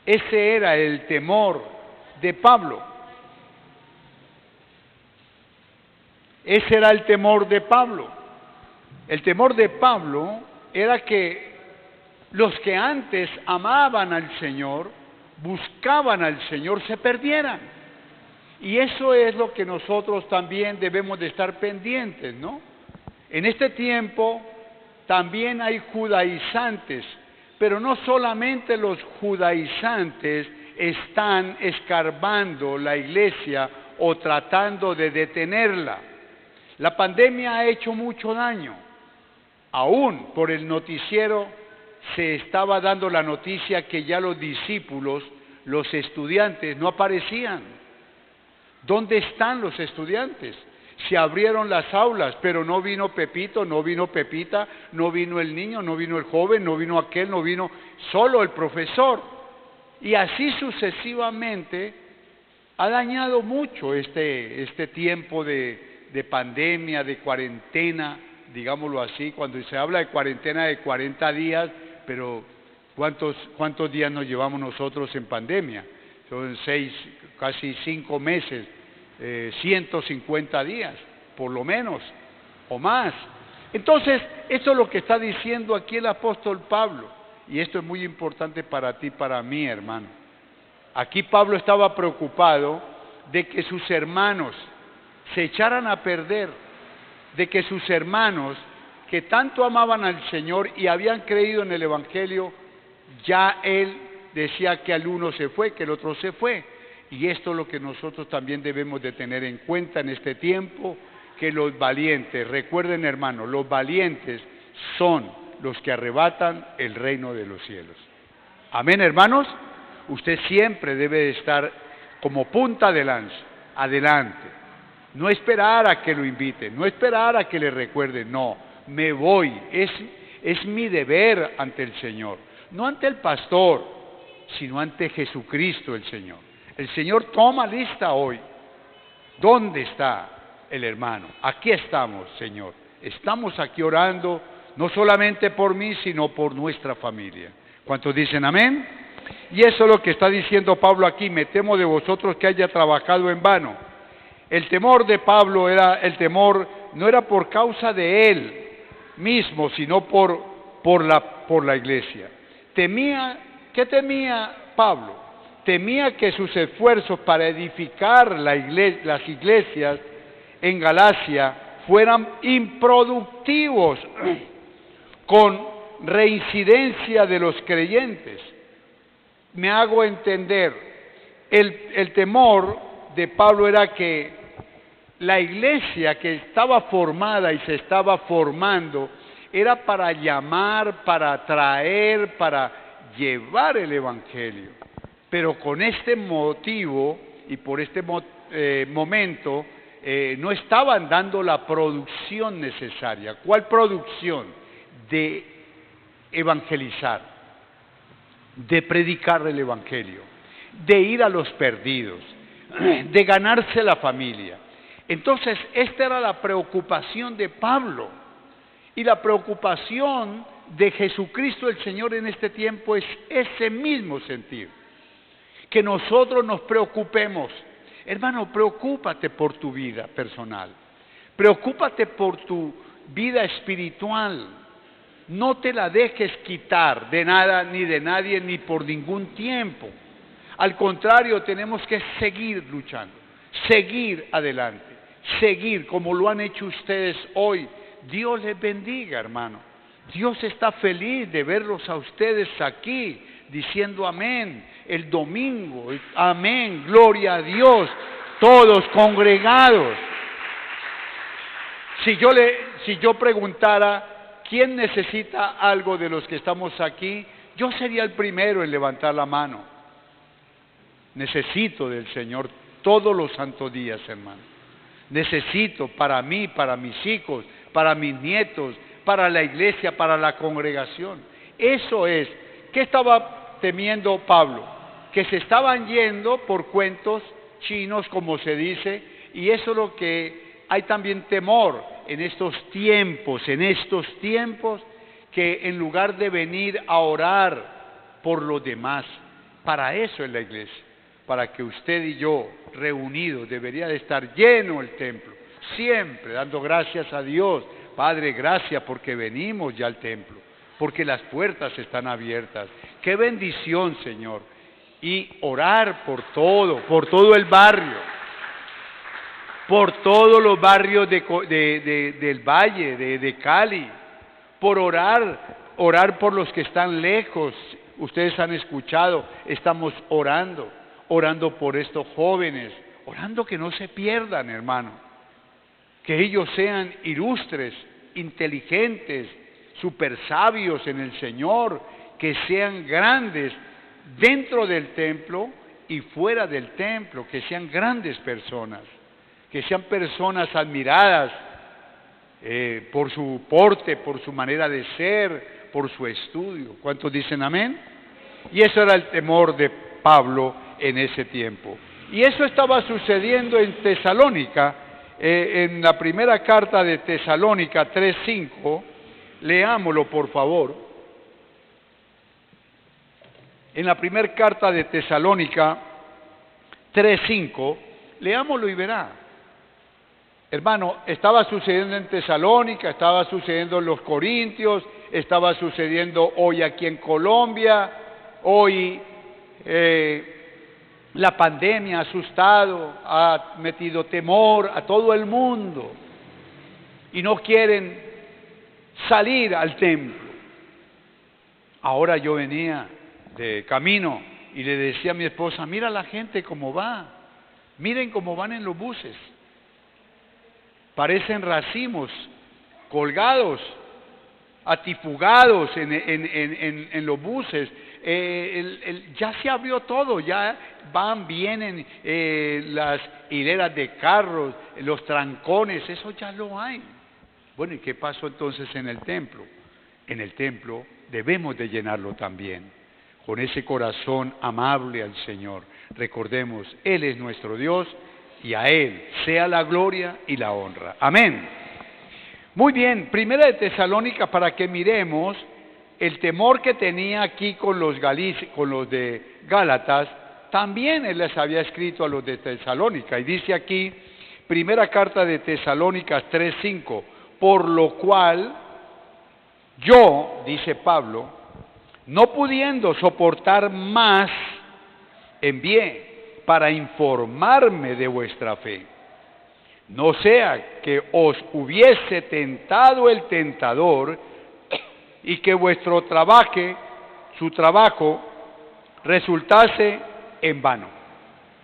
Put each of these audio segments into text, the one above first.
Ese era el temor de Pablo. Ese era el temor de Pablo. El temor de Pablo era que los que antes amaban al Señor, buscaban al Señor, se perdieran. Y eso es lo que nosotros también debemos de estar pendientes, ¿no? En este tiempo también hay judaizantes, pero no solamente los judaizantes están escarbando la iglesia o tratando de detenerla. La pandemia ha hecho mucho daño. Aún por el noticiero se estaba dando la noticia que ya los discípulos, los estudiantes, no aparecían. ¿Dónde están los estudiantes? Se abrieron las aulas, pero no vino Pepito, no vino Pepita, no vino el niño, no vino el joven, no vino aquel, no vino solo el profesor. Y así sucesivamente ha dañado mucho este tiempo de pandemia, de cuarentena, digámoslo así. Cuando se habla de cuarentena de 40 días, pero ¿cuántos días nos llevamos nosotros en pandemia? Son 6, casi 5 meses. 150 días, por lo menos, o más. Entonces, eso es lo que está diciendo aquí el apóstol Pablo, y esto es muy importante para ti, para mí, hermano. Aquí Pablo estaba preocupado de que sus hermanos se echaran a perder, de que sus hermanos, que tanto amaban al Señor y habían creído en el Evangelio, ya él decía que al uno se fue, que el otro se fue. Y esto es lo que nosotros también debemos de tener en cuenta en este tiempo, que los valientes, recuerden hermanos, los valientes son los que arrebatan el reino de los cielos. Amén, hermanos. Usted siempre debe de estar como punta de lanza, adelante. No esperar a que lo inviten, no esperar a que le recuerden, no, me voy, es mi deber ante el Señor, no ante el pastor, sino ante Jesucristo el Señor. El Señor toma lista hoy. ¿Dónde está el hermano? Aquí estamos, Señor. Estamos aquí orando, no solamente por mí, sino por nuestra familia. ¿Cuántos dicen amén? Y eso es lo que está diciendo Pablo aquí. Me temo de vosotros que haya trabajado en vano. El temor de Pablo no era por causa de él mismo, sino por la iglesia. ¿Qué temía Pablo? Temía que sus esfuerzos para edificar las iglesias en Galacia fueran improductivos con reincidencia de los creyentes. Me hago entender, el temor de Pablo era que la iglesia que estaba formada y se estaba formando era para llamar, para atraer, para llevar el Evangelio. Pero con este motivo y por este momento no estaban dando la producción necesaria. ¿Cuál producción? De evangelizar, de predicar el Evangelio, de ir a los perdidos, de ganarse la familia. Entonces, esta era la preocupación de Pablo. Y la preocupación de Jesucristo el Señor en este tiempo es ese mismo sentido. Que nosotros nos preocupemos. Hermano, preocúpate por tu vida personal. Preocúpate por tu vida espiritual. No te la dejes quitar de nada, ni de nadie, ni por ningún tiempo. Al contrario, tenemos que seguir luchando, seguir adelante, seguir como lo han hecho ustedes hoy. Dios les bendiga, hermano. Dios está feliz de verlos a ustedes aquí, diciendo amén, el domingo, amén, gloria a Dios, todos congregados. Si yo preguntara, ¿quién necesita algo de los que estamos aquí? Yo sería el primero en levantar la mano. Necesito del Señor todos los santos días, hermano. Necesito para mí, para mis hijos, para mis nietos, para la iglesia, para la congregación. Eso es. ¿Qué estaba temiendo Pablo? Que se estaban yendo por cuentos chinos, como se dice, y eso es lo que hay también temor en estos tiempos, que en lugar de venir a orar por los demás, Para eso es la iglesia, para que usted y yo, reunidos, debería de estar lleno el templo, siempre dando gracias a Dios. Padre, gracias porque venimos ya al templo, porque las puertas están abiertas. ¡Qué bendición, Señor! Y orar por todo el barrio, por todos los barrios del Valle, de Cali, por orar por los que están lejos. Ustedes han escuchado, estamos orando por estos jóvenes, orando que no se pierdan, hermano, que ellos sean ilustres, inteligentes, super sabios en el Señor, que sean grandes dentro del templo y fuera del templo, que sean grandes personas, que sean personas admiradas por su porte, por su manera de ser, por su estudio. ¿Cuántos dicen amén? Y eso era el temor de Pablo en ese tiempo. Y eso estaba sucediendo en Tesalónica, en la primera carta de Tesalónica 3:5, leámoslo por favor. En la primera carta de Tesalónica 3:5, leámoslo y verá. Hermano, estaba sucediendo en Tesalónica, estaba sucediendo en los Corintios, estaba sucediendo hoy aquí en Colombia, hoy la pandemia ha asustado, ha metido temor a todo el mundo y no quieren salir al templo. Ahora yo venía de camino y le decía a mi esposa, mira la gente cómo va, miren cómo van en los buses, parecen racimos colgados, atifugados en los buses. Ya se abrió todo, ya vienen las hileras de carros, los trancones, eso ya lo hay. Bueno, ¿y qué pasó entonces en el templo? En el templo debemos de llenarlo también, con ese corazón amable al Señor. Recordemos, Él es nuestro Dios y a Él sea la gloria y la honra. Amén. Muy bien, primera de Tesalónica, para que miremos el temor que tenía aquí con los de Gálatas, también él les había escrito a los de Tesalónica. Y dice aquí, primera carta de Tesalónicas 3:5, por lo cual yo, dice Pablo, no pudiendo soportar más, envié para informarme de vuestra fe. No sea que os hubiese tentado el tentador y que su trabajo resultase en vano.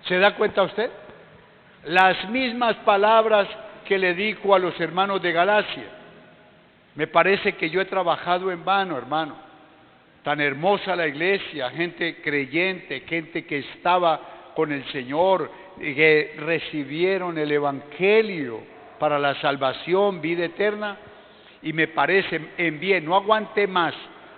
¿Se da cuenta usted? Las mismas palabras que le dijo a los hermanos de Galacia. Me parece que yo he trabajado en vano, hermano. Tan hermosa la iglesia, gente creyente, gente que estaba con el Señor, que recibieron el Evangelio para la salvación, vida eterna, y me parece en bien, no aguanté más.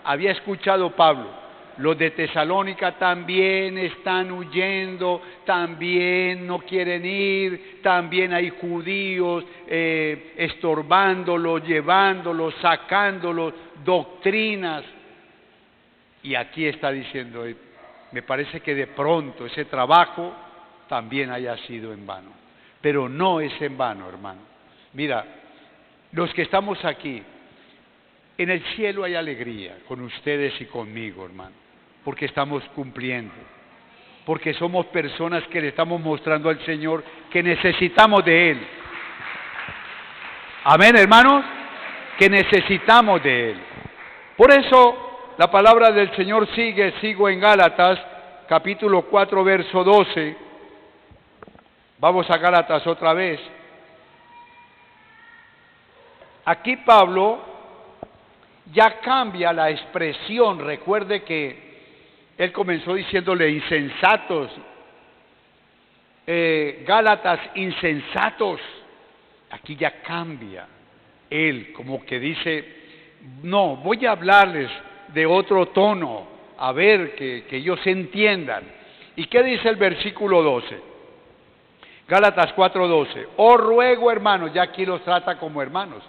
Había escuchado Pablo, los de Tesalónica también están huyendo, también no quieren ir, también hay judíos estorbándolos, llevándolos, sacándolos, doctrinas. Y aquí está diciendo, me parece que de pronto ese trabajo también haya sido en vano. Pero no es en vano, hermano. Mira, los que estamos aquí, en el cielo hay alegría con ustedes y conmigo, hermano, porque estamos cumpliendo, porque somos personas que le estamos mostrando al Señor que necesitamos de Él. Amén, hermanos, que necesitamos de Él. Por eso la palabra del Señor sigo en Gálatas, capítulo 4, verso 12. Vamos a Gálatas otra vez. Aquí Pablo ya cambia la expresión. Recuerde que él comenzó diciéndole insensatos, Gálatas insensatos. Aquí ya cambia. Él como que dice, no, voy a hablarles de otro tono, a ver que ellos entiendan. ¿Y qué dice el versículo 12? Gálatas 4:12. Os ruego, hermanos, ya aquí los trata como hermanos.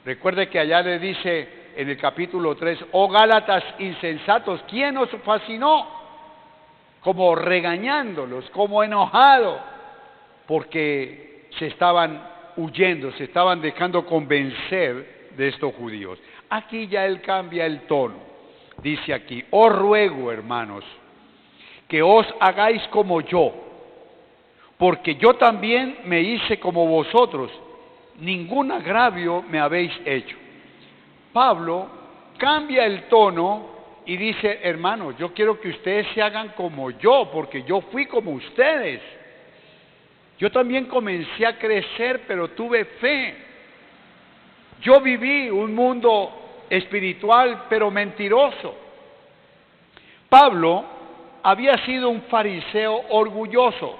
Recuerde que allá le dice en el capítulo 3, oh Gálatas insensatos, ¿quién os fascinó? como regañándolos, como enojado, porque se estaban huyendo, se estaban dejando convencer de estos judíos. Aquí ya él cambia el tono. Dice aquí: os ruego, hermanos, que os hagáis como yo, porque yo también me hice como vosotros, ningún agravio me habéis hecho. Pablo cambia el tono y dice: hermanos, yo quiero que ustedes se hagan como yo, porque yo fui como ustedes. Yo también comencé a crecer, pero tuve fe. Yo viví un mundo espiritual, pero mentiroso. Pablo había sido un fariseo orgulloso,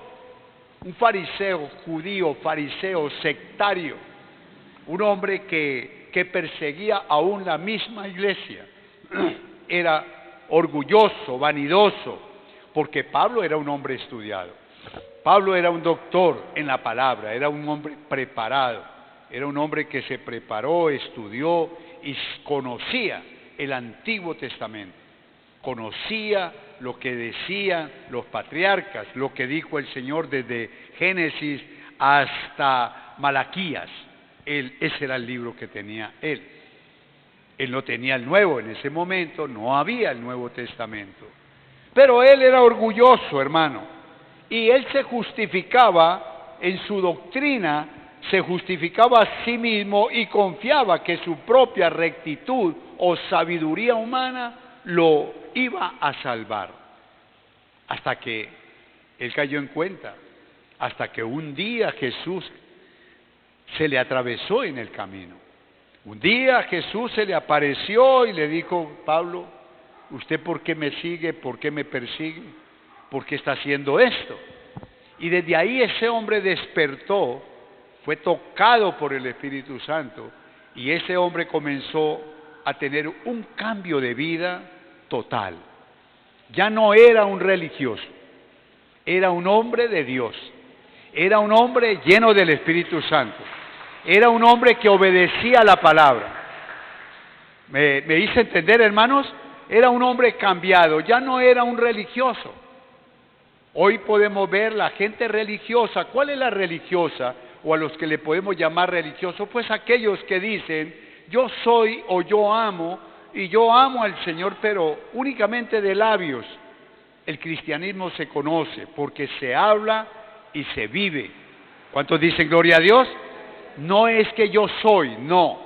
un fariseo judío, fariseo sectario, un hombre que perseguía aún la misma iglesia. Era orgulloso, vanidoso, porque Pablo era un hombre estudiado. Pablo era un doctor en la palabra, era un hombre preparado, era un hombre que se preparó, estudió y conocía el Antiguo Testamento. Conocía lo que decían los patriarcas, lo que dijo el Señor desde Génesis hasta Malaquías. Ese era el libro que tenía él. Él no tenía el Nuevo en ese momento, no había el Nuevo Testamento. Pero él era orgulloso, hermano, y él se justificaba en su doctrina, se justificaba a sí mismo y confiaba que su propia rectitud o sabiduría humana lo iba a salvar. Hasta que él cayó en cuenta, hasta que un día Jesús se le atravesó en el camino. Un día Jesús se le apareció y le dijo: Pablo, ¿usted por qué me sigue? ¿Por qué me persigue? ¿Por qué está haciendo esto? Y desde ahí ese hombre despertó, fue tocado por el Espíritu Santo, y ese hombre comenzó a tener un cambio de vida total. Ya no era un religioso, era un hombre de Dios, era un hombre lleno del Espíritu Santo, era un hombre que obedecía la palabra. ¿Me hice entender, hermanos? Era un hombre cambiado, ya no era un religioso. Hoy podemos ver la gente religiosa. ¿Cuál es la religiosa? O a los que le podemos llamar religiosos, pues aquellos que dicen: yo soy o yo amo, y yo amo al Señor, pero únicamente de labios. El cristianismo se conoce porque se habla y se vive. ¿Cuántos dicen gloria a Dios? No es que yo soy, no.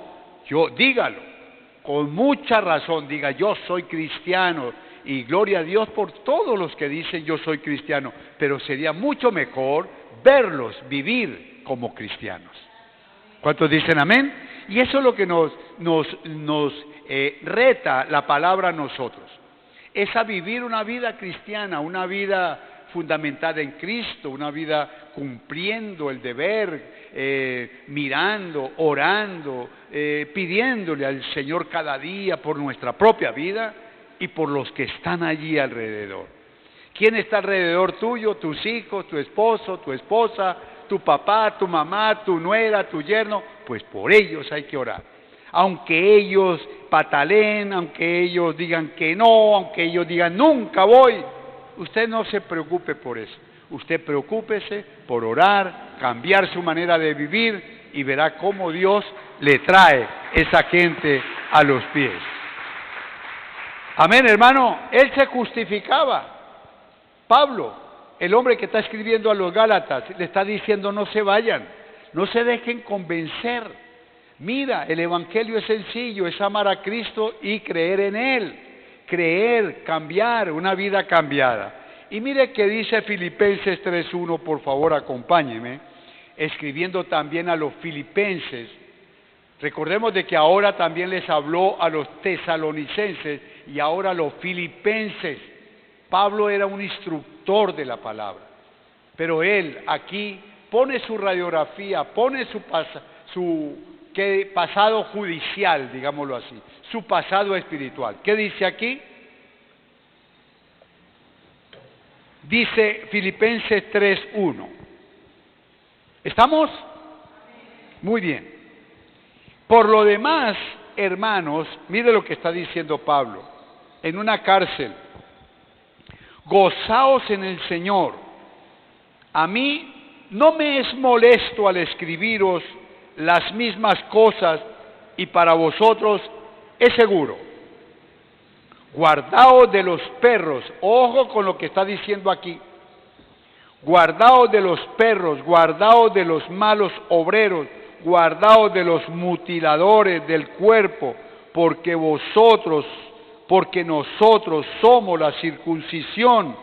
Dígalo, con mucha razón, diga: yo soy cristiano, y gloria a Dios por todos los que dicen yo soy cristiano, pero sería mucho mejor verlos vivir como cristianos. ¿Cuántos dicen amén? Y eso es lo que nos reta la palabra a nosotros, es a vivir una vida cristiana, una vida fundamentada en Cristo, una vida cumpliendo el deber, mirando, orando, pidiéndole al Señor cada día por nuestra propia vida y por los que están allí alrededor. ¿Quién está alrededor tuyo? Tus hijos, tu esposo, tu esposa, tu papá, tu mamá, tu nuera, tu yerno. Pues por ellos hay que orar. Aunque ellos pataleen, aunque ellos digan que no, aunque ellos digan nunca voy, usted no se preocupe por eso. Usted preocúpese por orar, cambiar su manera de vivir, y verá cómo Dios le trae esa gente a los pies. Amén, hermano. Él se justificaba. Pablo, el hombre que está escribiendo a los Gálatas, le está diciendo: no se vayan, no se dejen convencer. Mira, el evangelio es sencillo, es amar a Cristo y creer en Él. Creer, cambiar, una vida cambiada. Y mire que dice Filipenses 3:1, por favor acompáñeme, escribiendo también a los filipenses. Recordemos de que ahora también les habló a los tesalonicenses y ahora a los filipenses. Pablo era un instructor de la palabra, pero él aquí pone su radiografía, pone su pasado judicial, digámoslo así, su pasado espiritual. ¿Qué dice aquí? Dice Filipenses 3:1. ¿Estamos? Muy bien. Por lo demás, hermanos, mire lo que está diciendo Pablo, en una cárcel. Gozaos en el Señor. A mí no me es molesto al escribiros las mismas cosas, y para vosotros es seguro. Guardaos de los perros, ojo con lo que está diciendo aquí. Guardaos de los perros, guardaos de los malos obreros, guardaos de los mutiladores del cuerpo, porque nosotros somos la circuncisión,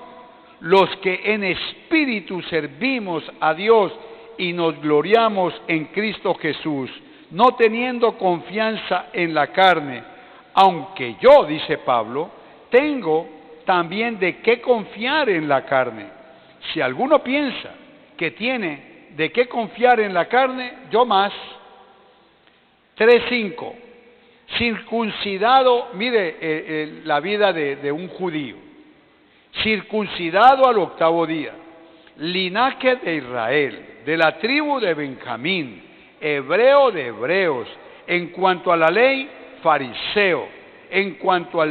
los que en espíritu servimos a Dios y nos gloriamos en Cristo Jesús, no teniendo confianza en la carne, aunque yo, dice Pablo, tengo también de qué confiar en la carne. Si alguno piensa que tiene de qué confiar en la carne, yo más. 3:5. Circuncidado, mire la vida de un judío, circuncidado al 8º día, linaje de Israel, de la tribu de Benjamín, hebreo de hebreos, en cuanto a la ley, fariseo, en cuanto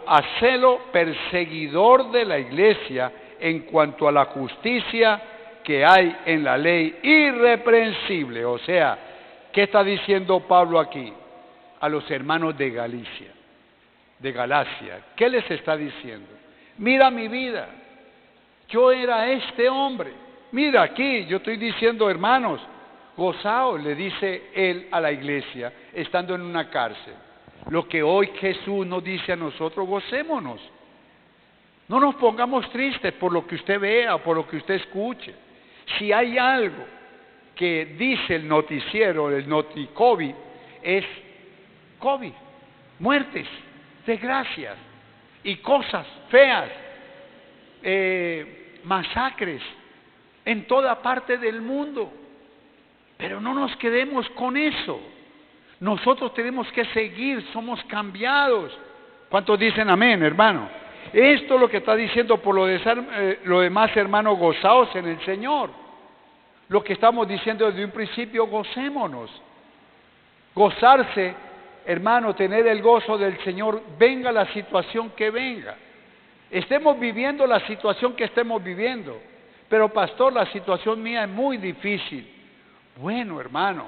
a celo, perseguidor de la iglesia, en cuanto a la justicia que hay en la ley, irreprensible. O sea, ¿qué está diciendo Pablo aquí? A los hermanos de Galacia. ¿Qué les está diciendo? Mira mi vida, yo era este hombre. Mira aquí, yo estoy diciendo, hermanos, gozaos, le dice él a la iglesia, estando en una cárcel. Lo que hoy Jesús nos dice a nosotros, gocémonos. No nos pongamos tristes por lo que usted vea, por lo que usted escuche. Si hay algo que dice el noticiero, el noticovid, es COVID, muertes, desgracias y cosas feas, masacres en toda parte del mundo. Pero no nos quedemos con eso. Nosotros tenemos que seguir, somos cambiados. ¿Cuántos dicen amén, hermano? Esto es lo que está diciendo por lo demás, hermano, gozaos en el Señor. Lo que estamos diciendo desde un principio, gocémonos. Gozarse, hermano, tener el gozo del Señor, venga la situación que venga. Estemos viviendo la situación que estemos viviendo. Pero pastor, la situación mía es muy difícil. Bueno, hermano,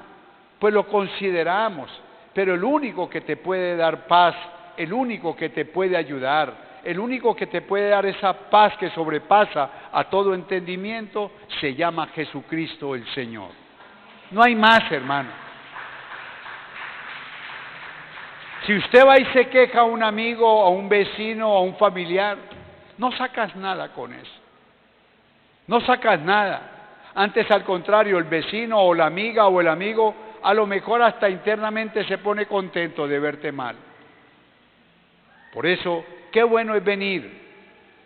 pues lo consideramos, pero el único que te puede dar paz, el único que te puede ayudar, el único que te puede dar esa paz que sobrepasa a todo entendimiento, se llama Jesucristo el Señor. No hay más, hermano. Si usted va y se queja a un amigo, a un vecino, a un familiar, no sacas nada con eso. No sacas nada. Antes, al contrario, el vecino o la amiga o el amigo a lo mejor hasta internamente se pone contento de verte mal. Por eso, qué bueno es venir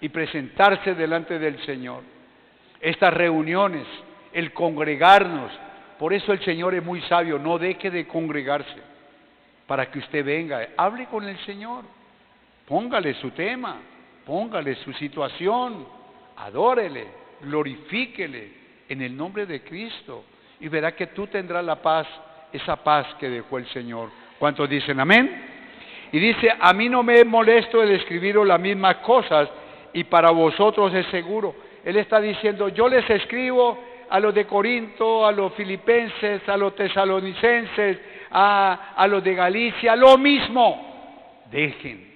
y presentarse delante del Señor. Estas reuniones, el congregarnos, por eso el Señor es muy sabio, no deje de congregarse, para que usted venga, hable con el Señor, póngale su tema, póngale su situación, adórele, glorifíquele en el nombre de Cristo, y verá que tú tendrás la paz, esa paz que dejó el Señor. ¿Cuántos dicen amén? Y dice, a mí no me es molesto el escribiros las mismas cosas, y para vosotros es seguro. Él está diciendo, yo les escribo a los de Corinto, a los filipenses, a los tesalonicenses, a los de Galicia, lo mismo. Dejen,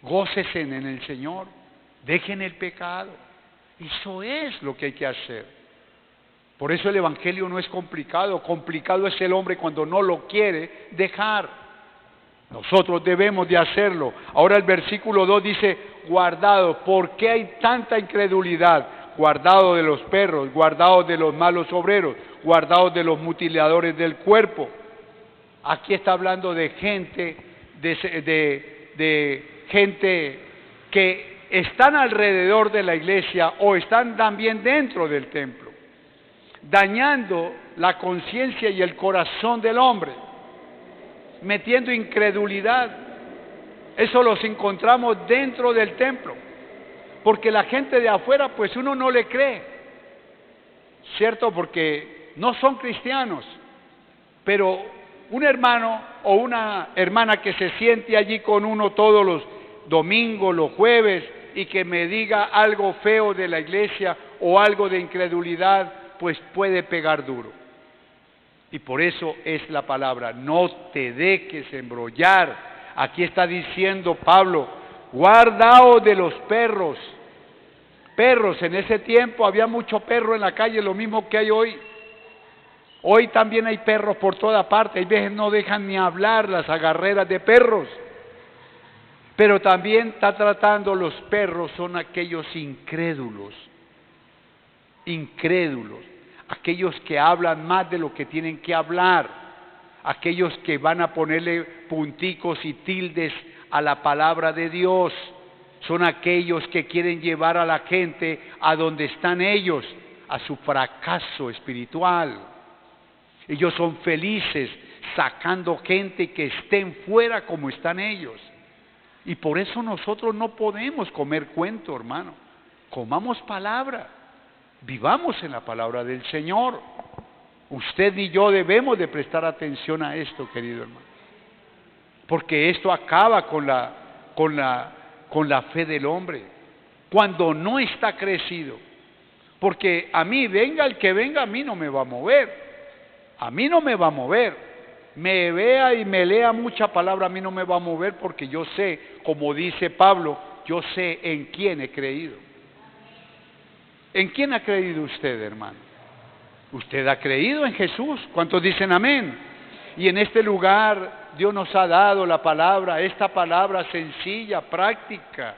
gócesen en el Señor, dejen el pecado. Eso es lo que hay que hacer. Por eso el Evangelio no es complicado, complicado es el hombre cuando no lo quiere dejar. Nosotros debemos de hacerlo. Ahora el versículo 2 dice, guardado. ¿Por qué hay tanta incredulidad? Guardado de los perros, guardado de los malos obreros, guardado de los mutiladores del cuerpo. Aquí está hablando de gente, de gente que están alrededor de la iglesia o están también dentro del templo, dañando la conciencia y el corazón del hombre, metiendo incredulidad. Eso los encontramos dentro del templo, porque la gente de afuera, pues uno no le cree, ¿cierto? Porque no son cristianos, pero un hermano o una hermana que se siente allí con uno todos domingos, los jueves, y que me diga algo feo de la iglesia o algo de incredulidad, pues puede pegar duro. Y por eso es la palabra, no te dejes embrollar. Aquí está diciendo Pablo, guardaos de los perros. Perros, en ese tiempo había mucho perro en la calle, lo mismo que hay hoy. Hoy también hay perros por toda parte, hay veces no dejan ni hablar las agarreras de perros. Pero también está tratando, los perros son aquellos incrédulos, aquellos que hablan más de lo que tienen que hablar, aquellos que van a ponerle punticos y tildes a la palabra de Dios, son aquellos que quieren llevar a la gente a donde están ellos, a su fracaso espiritual. Ellos son felices sacando gente que estén fuera como están ellos. Y por eso nosotros no podemos comer cuento, hermano. Comamos palabra, vivamos en la palabra del Señor. Usted y yo debemos de prestar atención a esto, querido hermano, porque esto acaba con la fe del hombre, cuando no está crecido. Porque a mí, venga el que venga, a mí no me va a mover. A mí no me va a mover. Me vea y me lea mucha palabra, a mí no me va a mover, porque yo sé, como dice Pablo, yo sé en quién he creído. ¿En quién ha creído usted, hermano? Usted ha creído en Jesús. ¿Cuántos dicen amén? Y en este lugar Dios nos ha dado la palabra, esta palabra sencilla, práctica,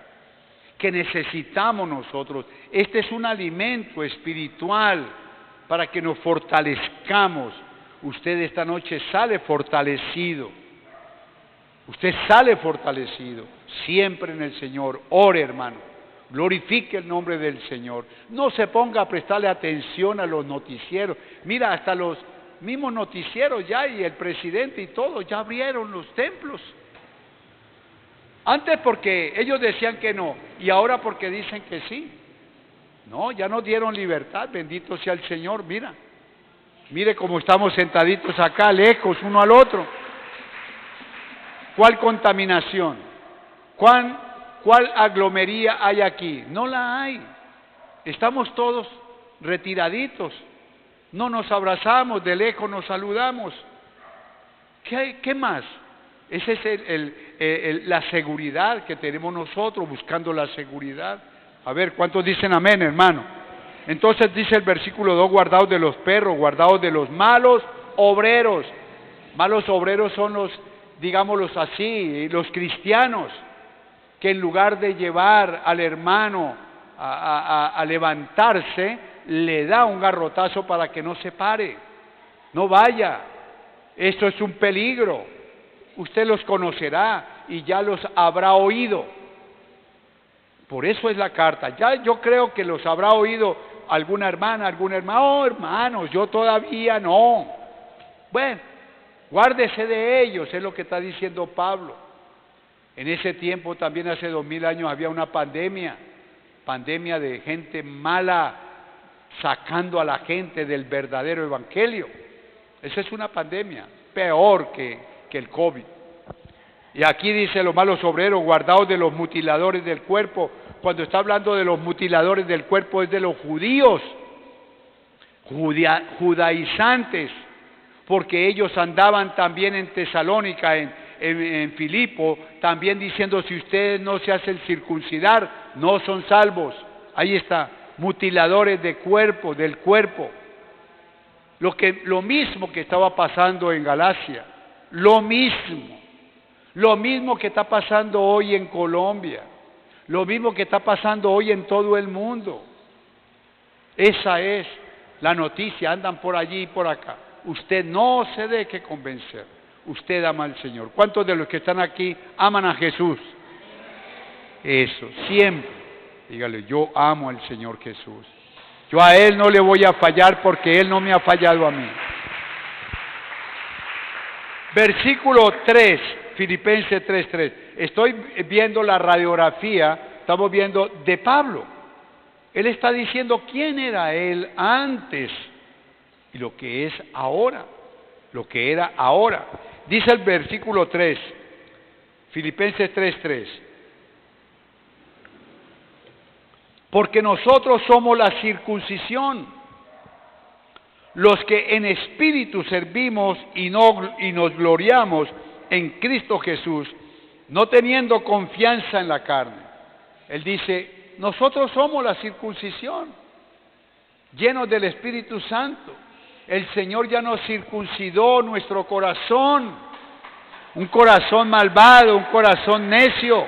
que necesitamos nosotros. Este es un alimento espiritual para que nos fortalezcamos. Usted esta noche sale fortalecido. Usted sale fortalecido, siempre en el Señor. Ore, hermano, glorifique el nombre del Señor. No se ponga a prestarle atención a los noticieros. Mira, hasta los mismos noticieros ya, y el presidente y todo, ya abrieron los templos. Antes porque ellos decían que no, y ahora porque dicen que sí. No, ya nos dieron libertad, bendito sea el Señor. Mire cómo estamos sentaditos acá, lejos uno al otro. ¿Cuál contaminación? ¿Cuál aglomería hay aquí? No la hay. Estamos todos retiraditos. No nos abrazamos, de lejos nos saludamos. ¿Qué más? Esa es la seguridad que tenemos nosotros, buscando la seguridad. A ver, ¿cuántos dicen amén, hermano? Entonces dice el versículo 2, guardaos de los perros, guardaos de los malos obreros. Malos obreros son los, digámoslos así, los cristianos, que en lugar de llevar al hermano a levantarse, le da un garrotazo para que no se pare, no vaya. Esto es un peligro. Usted los conocerá y ya los habrá oído. Por eso es la carta. Ya yo creo que los habrá oído alguna hermana, algún hermano. Oh, hermanos, yo todavía no. Bueno, guárdese de ellos, es lo que está diciendo Pablo. En ese tiempo, también hace 2000 años, había una pandemia de gente mala, sacando a la gente del verdadero evangelio. Esa es una pandemia, peor que el COVID. Y aquí dice los malos obreros, guardaos de los mutiladores del cuerpo. Cuando está hablando de los mutiladores del cuerpo es de los judíos, judaizantes, porque ellos andaban también en Tesalónica, en Filipo, también diciendo, si ustedes no se hacen circuncidar, no son salvos. Ahí está, mutiladores del cuerpo. Lo mismo que estaba pasando en Galacia, lo mismo que está pasando hoy en Colombia, lo mismo que está pasando hoy en todo el mundo. Esa es la noticia, andan por allí y por acá. Usted no se deje convencer, usted ama al Señor. ¿Cuántos de los que están aquí aman a Jesús? Eso, siempre. Dígale, yo amo al Señor Jesús. Yo a Él no le voy a fallar porque Él no me ha fallado a mí. Versículo 3, Filipenses 3:3. Estoy viendo la radiografía, estamos viendo de Pablo. Él está diciendo quién era él antes y lo que es ahora, lo que era ahora. Dice el versículo 3, Filipenses 3:3. porque nosotros somos la circuncisión, los que en espíritu servimos y nos gloriamos en Cristo Jesús, no teniendo confianza en la carne. Él dice, nosotros somos la circuncisión, llenos del Espíritu Santo. El Señor ya nos circuncidó nuestro corazón, un corazón malvado, un corazón necio,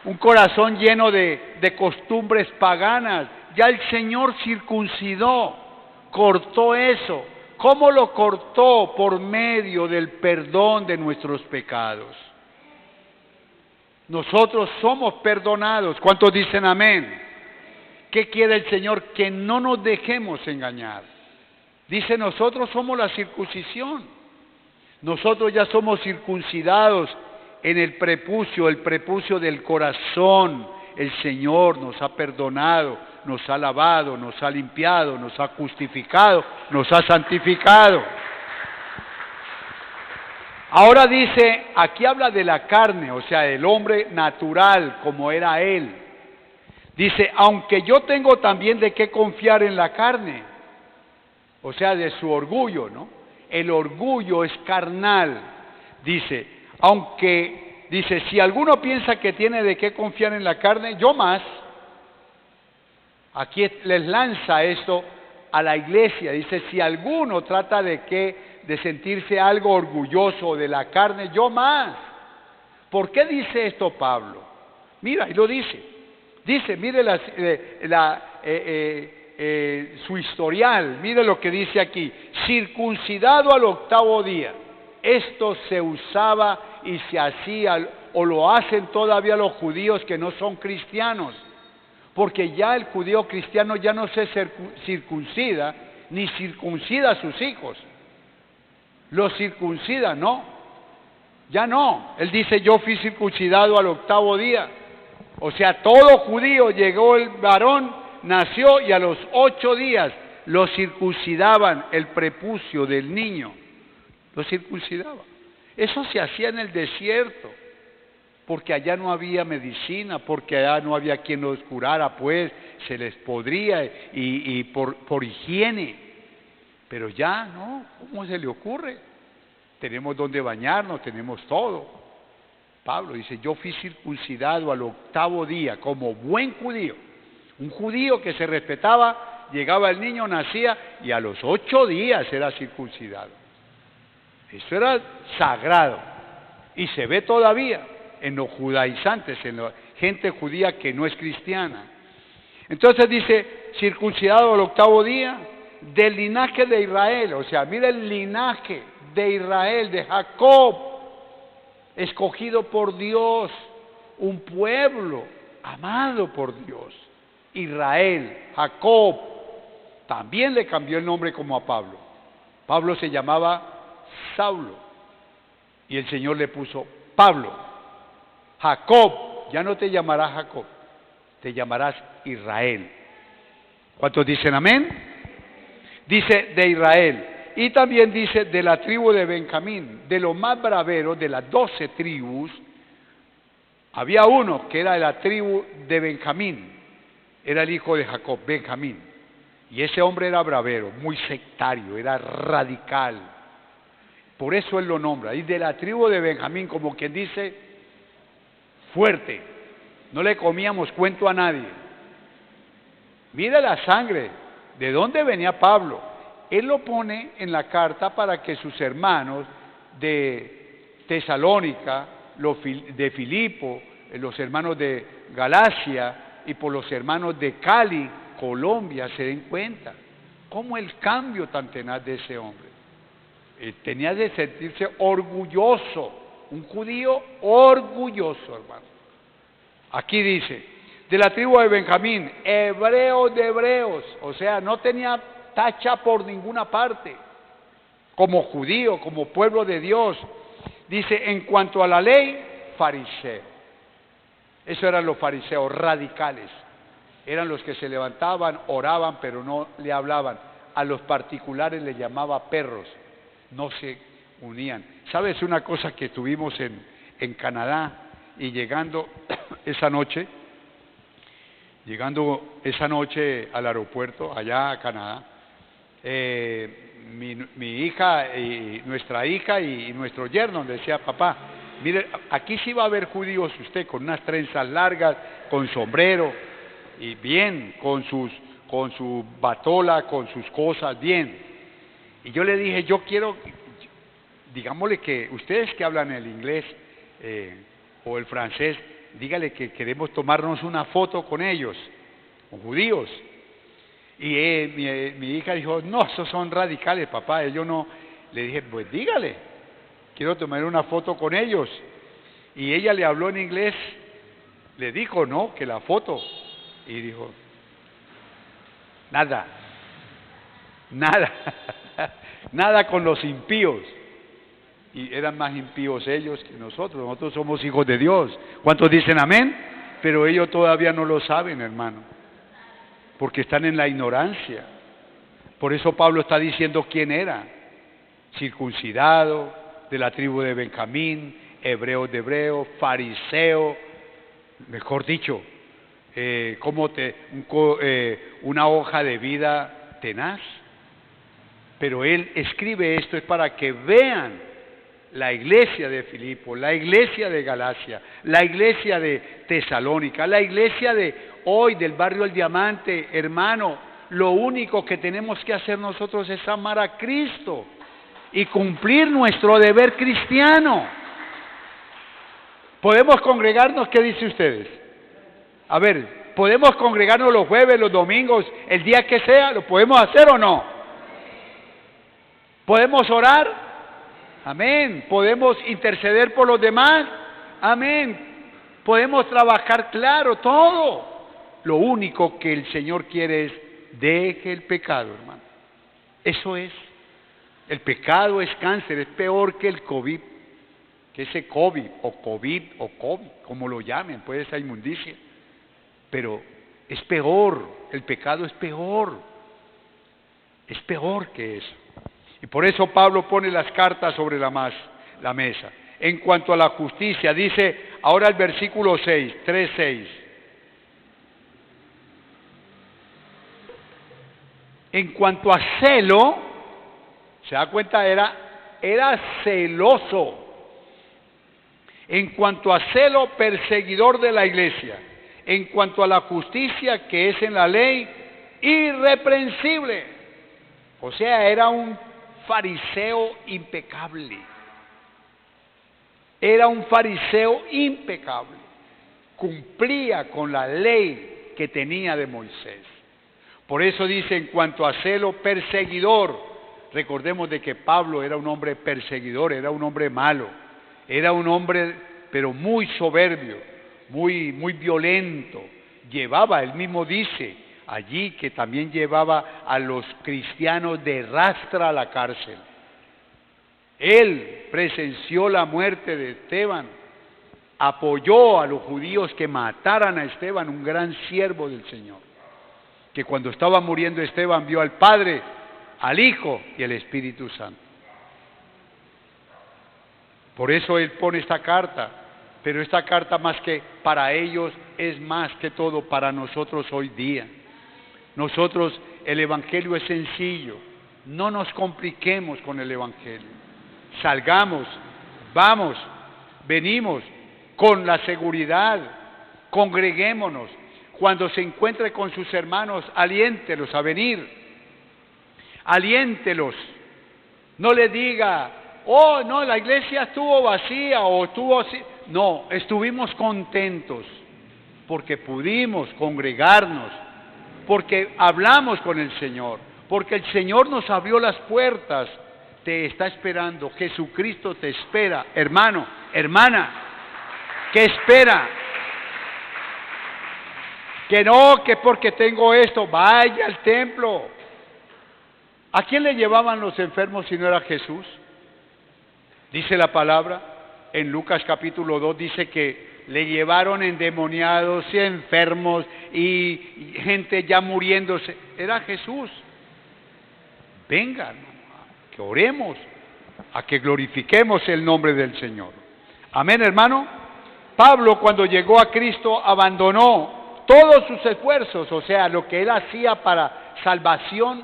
un corazón lleno de costumbres paganas. Ya el Señor circuncidó, cortó eso. ¿Cómo lo cortó? Por medio del perdón de nuestros pecados. Nosotros somos perdonados. ¿Cuántos dicen amén? ¿Qué quiere el Señor? Que no nos dejemos engañar. Dice, nosotros somos la circuncisión. Nosotros ya somos circuncidados en el prepucio del corazón. El Señor nos ha perdonado, nos ha lavado, nos ha limpiado, nos ha justificado, nos ha santificado. Ahora dice, aquí habla de la carne, o sea, del hombre natural, como era él. Dice, aunque yo tengo también de qué confiar en la carne, o sea, de su orgullo, ¿no? El orgullo es carnal. Dice, si alguno piensa que tiene de qué confiar en la carne, yo más. Aquí les lanza esto a la iglesia. Dice, si alguno trata de sentirse algo orgulloso de la carne, yo más. ¿Por qué dice esto Pablo? Mira, y lo dice. Dice, mire su historial, mire lo que dice aquí. Circuncidado al 8º día. Esto se usaba y se hacía, o lo hacen todavía los judíos que no son cristianos. Porque ya el judío cristiano ya no se circuncida, ni circuncida a sus hijos. Los circuncida, no. Ya no. Él dice, yo fui circuncidado al 8º día. O sea, todo judío, llegó el varón, nació y a los 8 días lo circuncidaban el prepucio del niño. Lo circuncidaban. Eso se hacía en el desierto, porque allá no había medicina, porque allá no había quien los curara, pues se les podría y por higiene. Pero ya no, ¿cómo se le ocurre? Tenemos donde bañarnos, tenemos todo. Pablo dice, yo fui circuncidado al 8º día como buen judío. Un judío que se respetaba, llegaba el niño, nacía y a los 8 días era circuncidado. Eso era sagrado y se ve todavía en los judaizantes, en la gente judía que no es cristiana. Entonces dice, circuncidado al 8º día, del linaje de Israel. O sea, mira el linaje de Israel, de Jacob, escogido por Dios, un pueblo amado por Dios. Israel, Jacob, también le cambió el nombre como a Pablo. Pablo se llamaba Saulo y el Señor le puso Pablo. Jacob, ya no te llamarás Jacob, te llamarás Israel. ¿Cuántos dicen amén? Dice de Israel. Y también dice de la tribu de Benjamín, de los más braveros, de las 12 tribus, había uno que era de la tribu de Benjamín, era el hijo de Jacob, Benjamín. Y ese hombre era bravero, muy sectario, era radical. Por eso él lo nombra. Y de la tribu de Benjamín, como quien dice, fuerte. No le comíamos cuento a nadie. Mira la sangre. ¿De dónde venía Pablo? Él lo pone en la carta para que sus hermanos de Tesalónica, de Filipo, los hermanos de Galacia y por los hermanos de Cali, Colombia, se den cuenta. ¿Cómo el cambio tan tenaz de ese hombre? Tenía de sentirse orgulloso, un judío orgulloso, hermano. Aquí dice, de la tribu de Benjamín, hebreo de hebreos, o sea, no tenía tacha por ninguna parte, como judío, como pueblo de Dios. Dice, en cuanto a la ley, fariseo. Eso eran los fariseos radicales. Eran los que se levantaban, oraban, pero no le hablaban. A los particulares les llamaba perros. No se unían. ¿Sabes una cosa que tuvimos en Canadá y llegando esa noche? Llegando esa noche al aeropuerto, allá a Canadá, mi hija, y nuestra hija y nuestro yerno decía, papá, mire, aquí sí va a haber judíos usted, con unas trenzas largas, con sombrero, y bien, con su batola, con sus cosas, bien. Y yo le dije, yo quiero, digámosle que ustedes que hablan el inglés o el francés, dígale que queremos tomarnos una foto con ellos, con judíos. Y mi hija dijo, no, esos son radicales, papá, ellos no. Le dije, pues dígale, quiero tomar una foto con ellos. Y ella le habló en inglés, le dijo, no, que la foto. Y dijo, nada, nada con los impíos. Y eran más impíos ellos que nosotros somos hijos de Dios. ¿Cuántos dicen amén? Pero ellos todavía no lo saben, hermano, porque están en la ignorancia. Por eso Pablo está diciendo quién era: circuncidado, de la tribu de Benjamín, hebreo de hebreo, fariseo, mejor dicho, una hoja de vida tenaz. Pero él escribe esto es para que vean la iglesia de Filipo, la iglesia de Galacia, la iglesia de Tesalónica, la iglesia de hoy del barrio El Diamante. Hermano, lo único que tenemos que hacer nosotros es amar a Cristo y cumplir nuestro deber cristiano. ¿Podemos congregarnos? ¿Qué dicen ustedes? A ver, ¿podemos congregarnos los jueves, los domingos, el día que sea? ¿Lo podemos hacer o no? ¿Podemos orar? Amén. ¿Podemos interceder por los demás? Amén. ¿Podemos trabajar? Claro, todo. Lo único que el Señor quiere es deje el pecado, hermano. Eso es. El pecado es cáncer, es peor que el COVID, que ese COVID, como lo llamen, puede ser inmundicia. Pero es peor, el pecado es peor que eso. Y por eso Pablo pone las cartas sobre la mesa. En cuanto a la justicia, dice ahora el versículo 6, 3:6. En cuanto a celo, se da cuenta, era celoso. En cuanto a celo, perseguidor de la iglesia. En cuanto a la justicia que es en la ley, irreprensible. O sea, era un fariseo impecable. Era un fariseo impecable. Cumplía con la ley que tenía de Moisés. Por eso dice, en cuanto a celo, perseguidor. Recordemos de que Pablo era un hombre perseguidor, era un hombre malo. Era un hombre, pero muy soberbio, muy violento. Él mismo dice allí que también llevaba a los cristianos de rastra a la cárcel. Él presenció la muerte de Esteban, apoyó a los judíos que mataran a Esteban, un gran siervo del Señor, que cuando estaba muriendo Esteban vio al Padre, al Hijo y al Espíritu Santo. Por eso él pone esta carta, pero esta carta más que para ellos es más que todo para nosotros hoy día. Nosotros, el Evangelio es sencillo, no nos compliquemos con el Evangelio. Salgamos, vamos, venimos con la seguridad, congreguémonos. Cuando se encuentre con sus hermanos, aliéntelos a venir, aliéntelos. No le diga, oh, no, la iglesia estuvo vacía o estuvo así. No, estuvimos contentos porque pudimos congregarnos, porque hablamos con el Señor, porque el Señor nos abrió las puertas, te está esperando, Jesucristo te espera, hermano, hermana, ¿qué espera? Que no, que porque tengo esto, vaya al templo. ¿A quién le llevaban los enfermos si no era Jesús? Dice la palabra, en Lucas capítulo 2, dice que le llevaron endemoniados y enfermos y gente ya muriéndose. Era Jesús. Vengan, a que oremos, a que glorifiquemos el nombre del Señor. Amén, hermano. Pablo, cuando llegó a Cristo, abandonó todos sus esfuerzos, o sea, lo que él hacía para salvación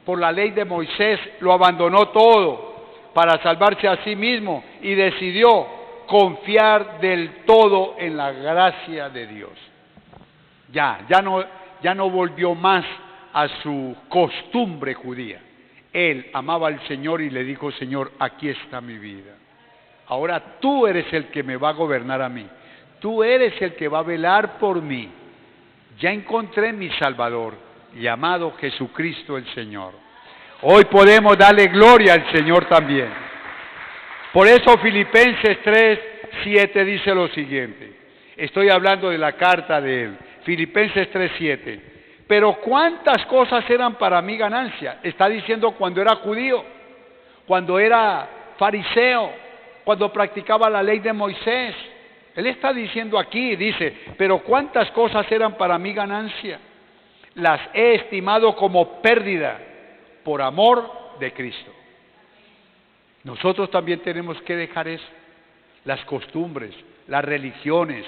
por la ley de Moisés, lo abandonó todo para salvarse a sí mismo y decidió confiar del todo en la gracia de Dios. Ya no volvió más a su costumbre judía. Él amaba al Señor y le dijo: Señor, aquí está mi vida. Ahora tú eres el que me va a gobernar a mí. Tú eres el que va a velar por mí. Ya encontré mi Salvador, llamado Jesucristo el Señor. Hoy podemos darle gloria al Señor también. Por eso Filipenses 3:7 dice lo siguiente. Estoy hablando de la carta de él. Filipenses 3:7. Pero cuántas cosas eran para mí ganancia. Está diciendo cuando era judío, cuando era fariseo, cuando practicaba la ley de Moisés. Él está diciendo aquí, dice, pero cuántas cosas eran para mí ganancia. Las he estimado como pérdida por amor de Cristo. Nosotros también tenemos que dejar eso, las costumbres, las religiones,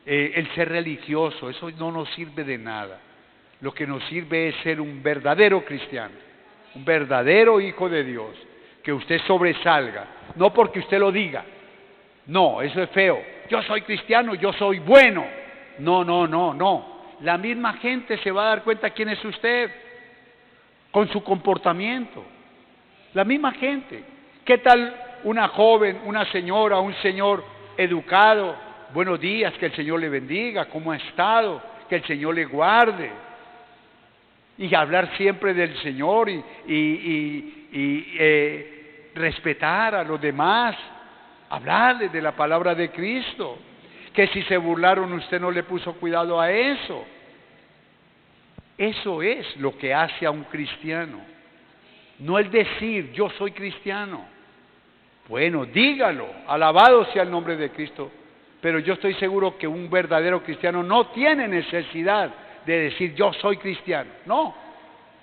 el ser religioso, eso no nos sirve de nada. Lo que nos sirve es ser un verdadero cristiano, un verdadero hijo de Dios, que usted sobresalga, no porque usted lo diga, no, eso es feo, yo soy cristiano, yo soy bueno, no, la misma gente se va a dar cuenta quién es usted, con su comportamiento, la misma gente. ¿Qué tal una joven, una señora, un señor educado? Buenos días, que el Señor le bendiga, ¿cómo ha estado? Que el Señor le guarde. Y hablar siempre del Señor y respetar a los demás, hablarles de la palabra de Cristo. Que si se burlaron usted no le puso cuidado a eso. Eso es lo que hace a un cristiano. No el decir yo soy cristiano. Bueno, dígalo, alabado sea el nombre de Cristo. Pero yo estoy seguro que un verdadero cristiano no tiene necesidad de decir yo soy cristiano. No,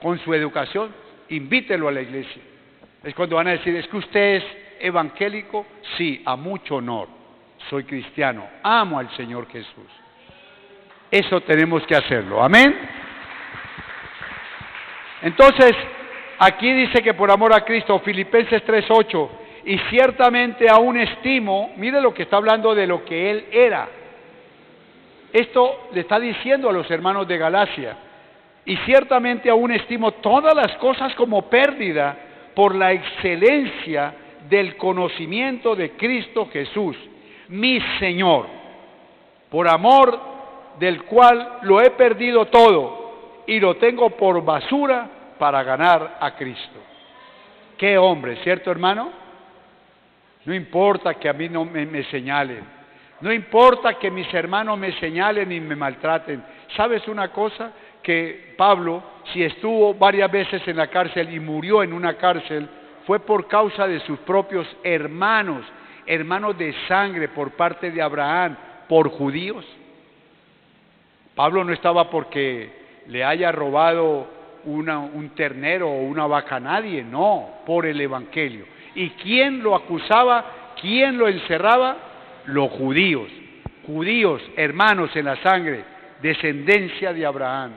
con su educación, invítelo a la iglesia. Es cuando van a decir, ¿es que usted es evangélico? Sí, a mucho honor, soy cristiano, amo al Señor Jesús. Eso tenemos que hacerlo, amén. Entonces, aquí dice que por amor a Cristo, Filipenses 3:8, y ciertamente aún estimo, mire lo que está hablando de lo que él era. Esto le está diciendo a los hermanos de Galacia, y ciertamente aún estimo todas las cosas como pérdida por la excelencia del conocimiento de Cristo Jesús, mi Señor, por amor del cual lo he perdido todo y lo tengo por basura para ganar a Cristo. Qué hombre, ¿cierto, hermano? No importa que a mí no me señalen, no importa que mis hermanos me señalen y me maltraten. ¿Sabes una cosa? Que Pablo, si estuvo varias veces en la cárcel y murió en una cárcel, fue por causa de sus propios hermanos de sangre por parte de Abraham, por judíos. Pablo no estaba porque le haya robado un ternero o una vaca a nadie, no, por el evangelio. ¿Y quién lo acusaba? ¿Quién lo encerraba? Los judíos, hermanos en la sangre, descendencia de Abraham.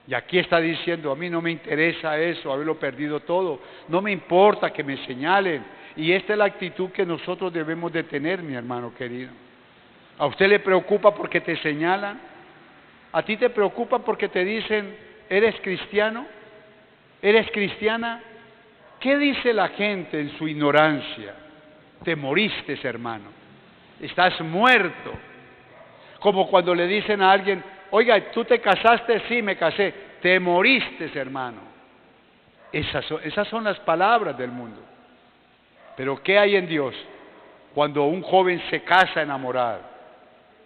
Y aquí está diciendo, a mí no me interesa eso, haberlo perdido todo, no me importa que me señalen. Y esta es la actitud que nosotros debemos de tener, mi hermano querido. ¿A usted le preocupa porque te señalan? ¿A ti te preocupa porque te dicen, eres cristiano? ¿Eres cristiana? ¿Qué dice la gente en su ignorancia? Te moriste, hermano. Estás muerto. Como cuando le dicen a alguien, oiga, ¿tú te casaste? Sí, me casé. Te moriste, hermano. Esas son las palabras del mundo. Pero ¿qué hay en Dios? Cuando un joven se casa enamorado,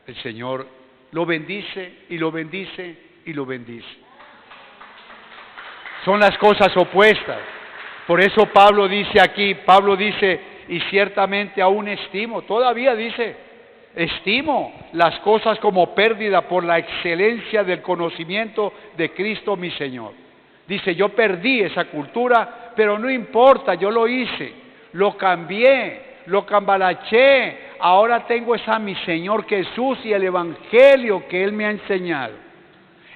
el Señor lo bendice y lo bendice y lo bendice. Son las cosas opuestas. Por eso Pablo dice aquí, y ciertamente aún estimo, todavía dice, estimo las cosas como pérdida por la excelencia del conocimiento de Cristo mi Señor. Dice, yo perdí esa cultura, pero no importa, yo lo hice, lo cambié, lo cambalaché, Ahora tengo es a mi Señor Jesús y el Evangelio que Él me ha enseñado.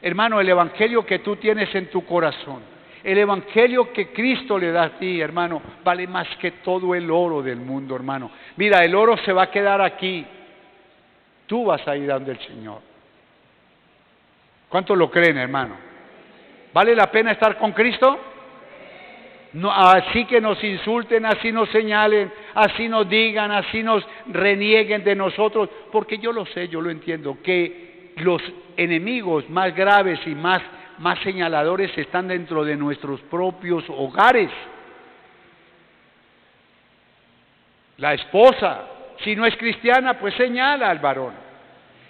Hermano, el Evangelio que tú tienes en tu corazón, el Evangelio que Cristo le da a ti, hermano, vale más que todo el oro del mundo, hermano. Mira, el oro se va a quedar aquí. Tú vas a ir donde el Señor. ¿Cuántos lo creen, hermano? ¿Vale la pena estar con Cristo? No, así que nos insulten, así nos señalen, así nos digan, así nos renieguen de nosotros, porque yo lo sé, yo lo entiendo, que los enemigos más graves y más señaladores están dentro de nuestros propios hogares. La esposa, si no es cristiana, pues señala al varón.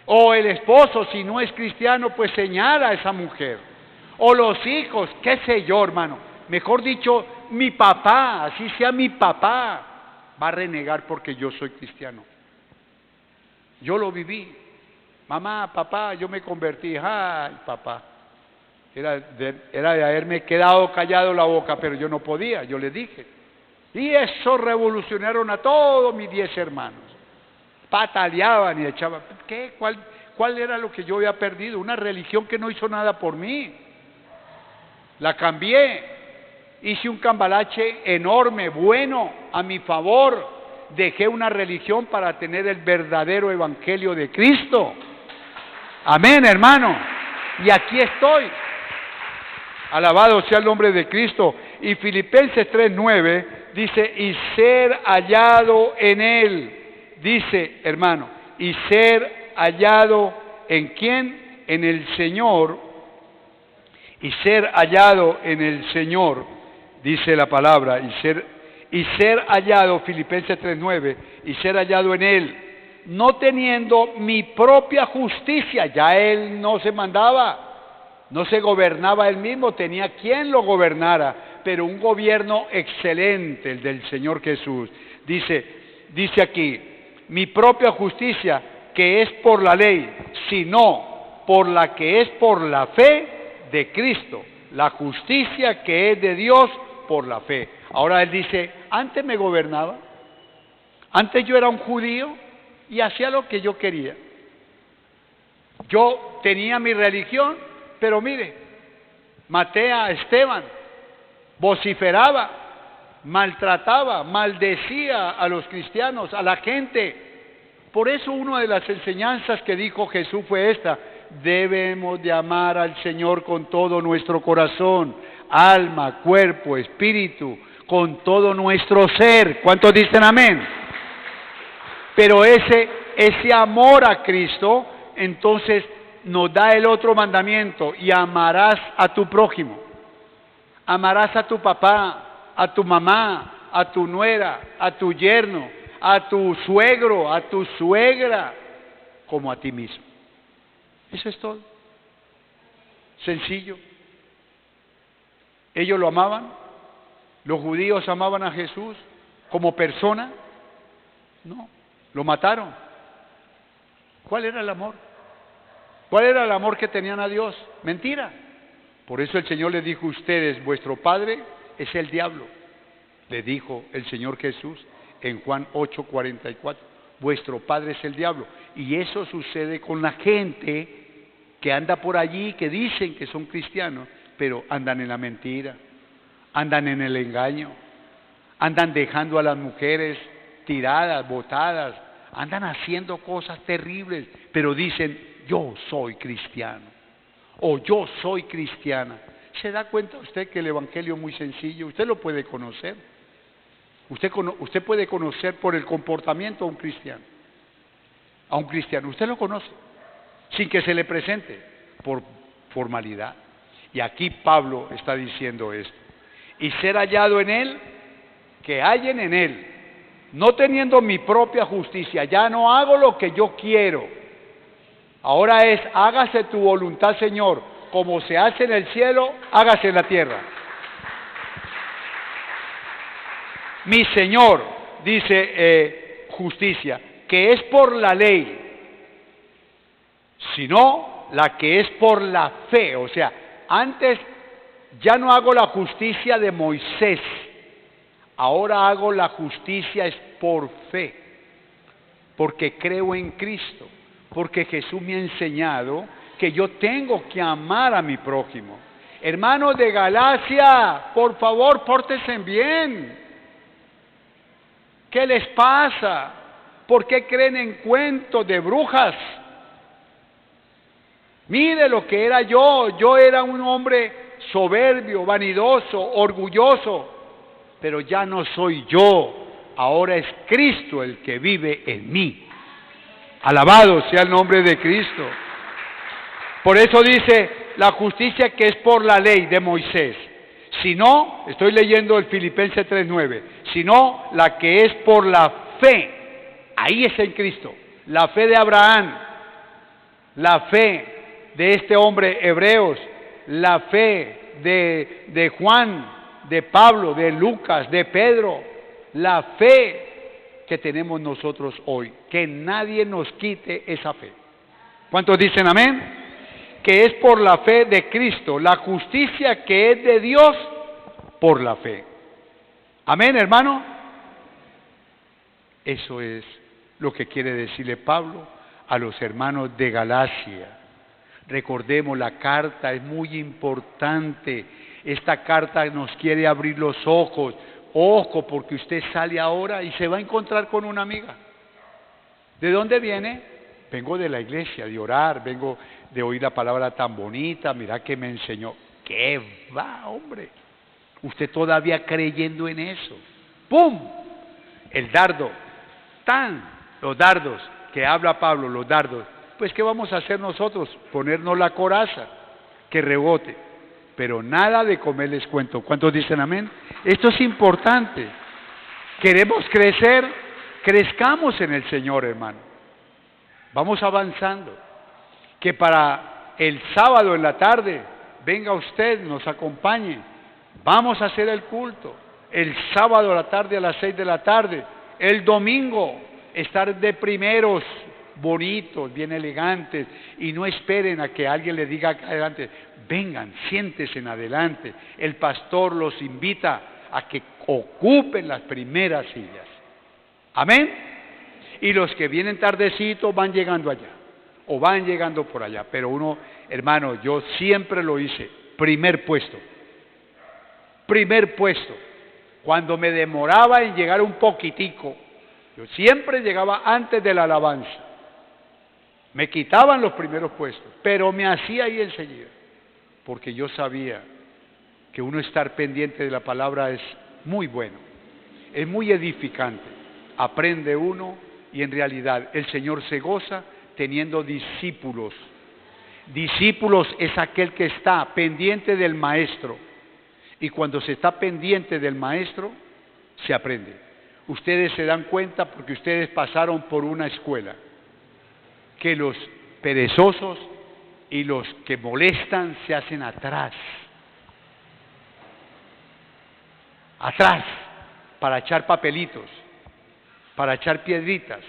O el esposo, si no es cristiano, pues señala a esa mujer. O los hijos, qué sé yo, hermano. Mejor dicho, mi papá, así sea mi papá, va a renegar porque yo soy cristiano. Yo lo viví. Mamá, papá, yo me convertí. Ay, papá. Era de haberme quedado callado la boca, pero yo no podía, yo le dije. Y eso revolucionaron a todos mis 10 hermanos. Pataleaban y echaban. ¿Qué? ¿Cuál era lo que yo había perdido? Una religión que no hizo nada por mí. La cambié. Hice un cambalache enorme, bueno, a mi favor. Dejé una religión para tener el verdadero evangelio de Cristo. Amén, hermano. Y aquí estoy. Alabado sea el nombre de Cristo. Y Filipenses 3:9 dice, y ser hallado en Él. Dice, hermano, y ser hallado en ¿quién? En el Señor. Y ser hallado en el Señor, dice la palabra, y ser hallado, Filipenses 3:9, y ser hallado en Él, no teniendo mi propia justicia. Ya Él no se mandaba, no se gobernaba Él mismo, tenía quien lo gobernara, pero un gobierno excelente, el del Señor Jesús. Dice aquí, mi propia justicia, que es por la ley, sino por la que es por la fe de Cristo, la justicia que es de Dios por la fe. Ahora él dice, antes me gobernaba, antes yo era un judío y hacía lo que yo quería. Yo tenía mi religión, pero mire, maté a Esteban, vociferaba, maltrataba, maldecía a los cristianos, a la gente. Por eso una de las enseñanzas que dijo Jesús fue esta: debemos de amar al Señor con todo nuestro corazón, alma, cuerpo, espíritu, con todo nuestro ser. ¿Cuántos dicen amén? Pero ese amor a Cristo, entonces nos da el otro mandamiento: y amarás a tu prójimo. Amarás a tu papá, a tu mamá, a tu nuera, a tu yerno, a tu suegro, a tu suegra, como a ti mismo. Eso es todo. Sencillo. Ellos lo amaban. Los judíos amaban a Jesús como persona. No, lo mataron. ¿Cuál era el amor? ¿Cuál era el amor que tenían a Dios? Mentira. Por eso el Señor les dijo a ustedes, vuestro padre es el diablo. Le dijo el Señor Jesús en Juan 8:44. Vuestro padre es el diablo. Y eso sucede con la gente que anda por allí, que dicen que son cristianos, pero andan en la mentira, andan en el engaño, andan dejando a las mujeres tiradas, botadas, andan haciendo cosas terribles, pero dicen, yo soy cristiano, o yo soy cristiana. ¿Se da cuenta usted que el evangelio es muy sencillo? Usted lo puede conocer. Usted puede conocer por el comportamiento a un cristiano. A un cristiano, usted lo conoce, sin que se le presente, por formalidad. Y aquí Pablo está diciendo esto: y ser hallado en Él, que hallen en Él, no teniendo mi propia justicia. Ya no hago lo que yo quiero. Ahora es, hágase tu voluntad, Señor, como se hace en el cielo, hágase en la tierra. Mi Señor, dice justicia, que es por la ley, sino la que es por la fe. O sea, antes ya no hago la justicia de Moisés, ahora hago la justicia es por fe. porque creo en Cristo, porque Jesús me ha enseñado que yo tengo que amar a mi prójimo. Hermanos de Galacia, por favor, pórtense bien. ¿Qué les pasa? ¿Por qué creen en cuentos de brujas? Mire lo que era yo. Yo era un hombre soberbio, vanidoso, orgulloso, pero ya no soy yo. Ahora es Cristo el que vive en mí. Alabado sea el nombre de Cristo. Por eso dice la justicia que es por la ley de Moisés. Si no, estoy leyendo el Filipenses 3:9, sino la que es por la fe. Ahí es en Cristo. La fe de Abraham, la fe de este hombre Hebreos, la fe de Juan, de Pablo, de Lucas, de Pedro, la fe que tenemos nosotros hoy. Que nadie nos quite esa fe. ¿Cuántos dicen amén? Que es por la fe de Cristo, la justicia que es de Dios por la fe. Amén, hermano. Eso es lo que quiere decirle Pablo a los hermanos de Galacia. Recordemos, la carta es muy importante. Esta carta nos quiere abrir los ojos. Ojo, porque usted sale ahora y se va a encontrar con una amiga. ¿De dónde viene? Vengo de la iglesia, de orar, vengo de oír la palabra tan bonita, mira que me enseñó. ¿Qué va, hombre? Usted todavía creyendo en eso. ¡Pum! El dardo. Los dardos que habla Pablo, los dardos. Pues, ¿qué vamos a hacer nosotros? Ponernos la coraza, que rebote. Pero nada de comerles cuento. ¿Cuántos dicen amén? Esto es importante. Queremos crecer, crezcamos en el Señor, hermano. Vamos avanzando. Que para el sábado en la tarde, venga usted, nos acompañe. Vamos a hacer el culto. El sábado a la tarde a las 6 de la tarde. El domingo, estar de primeros, bonitos, bien elegantes, y no esperen a que alguien le diga acá adelante, vengan, siéntense en adelante. El pastor los invita a que ocupen las primeras sillas. Amén. Y los que vienen tardecito van llegando allá, o van llegando por allá. Pero uno, hermano, yo siempre lo hice, primer puesto. Primer puesto. Cuando me demoraba en llegar un poquitico, yo siempre llegaba antes de la alabanza. Me quitaban los primeros puestos, pero me hacía ahí enseguida, porque yo sabía que uno estar pendiente de la palabra es muy bueno, es muy edificante. Aprende uno y en realidad el Señor se goza teniendo discípulos. Discípulos es aquel que está pendiente del maestro. Y cuando se está pendiente del maestro, se aprende. Ustedes se dan cuenta porque ustedes pasaron por una escuela, que los perezosos y los que molestan se hacen atrás. Atrás, para echar papelitos, para echar piedritas,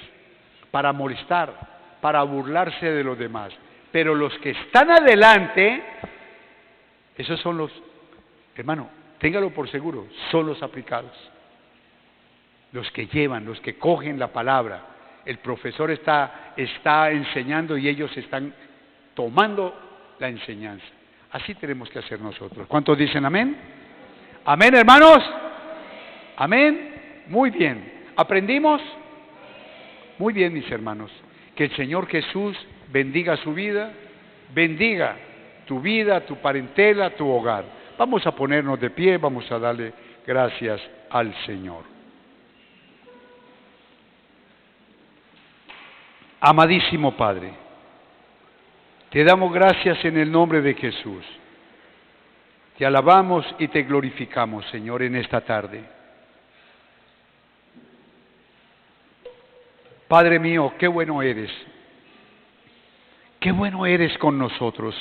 para molestar, para burlarse de los demás. Pero los que están adelante, esos son los, hermano, téngalo por seguro, son los aplicados. Los que llevan, los que cogen la palabra. El profesor está enseñando y ellos están tomando la enseñanza. Así tenemos que hacer nosotros. ¿Cuántos dicen amén? ¿Amén, hermanos? ¿Amén? Muy bien. ¿Aprendimos? Muy bien, mis hermanos. Que el Señor Jesús bendiga su vida, bendiga tu vida, tu parentela, tu hogar. Vamos a ponernos de pie, vamos a darle gracias al Señor. Amadísimo Padre, te damos gracias en el nombre de Jesús. Te alabamos y te glorificamos, Señor, en esta tarde. Padre mío, qué bueno eres. Qué bueno eres con nosotros.